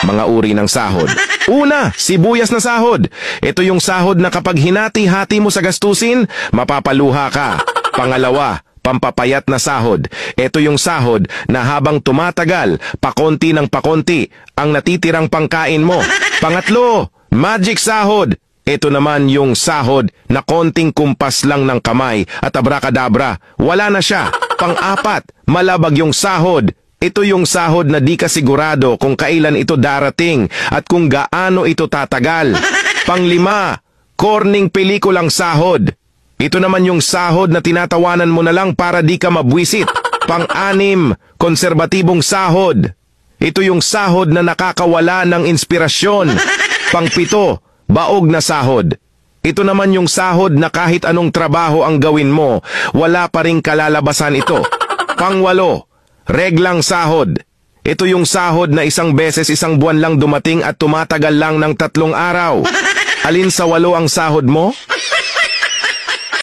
Mga uri ng sahod. Una, sibuyas na sahod. Ito yung sahod na kapag hinati-hati mo sa gastusin, mapapaluha ka. Pangalawa, pampapayat na sahod. Ito yung sahod na habang tumatagal, pakonti ng pakonti, ang natitirang pangkain mo. Pangatlo, magic sahod. Ito naman yung sahod na konting kumpas lang ng kamay at abracadabra. Wala na siya. Pang-apat, malabag yung sahod. Ito yung sahod na di ka sigurado kung kailan ito darating at kung gaano ito tatagal. Pang-lima, corning pelikulang sahod. Ito naman yung sahod na tinatawanan mo na lang para di ka mabwisit. Pang-anim, konserbatibong sahod. Ito yung sahod na nakakawala ng inspirasyon. Pang-pito, baog na sahod. Ito naman yung sahod na kahit anong trabaho ang gawin mo, wala pa ring kalalabasan ito. Pang-walo, reglang sahod. Ito yung sahod na isang beses isang buwan lang dumating at tumatagal lang ng 3 araw. Alin sa 8 ang sahod mo?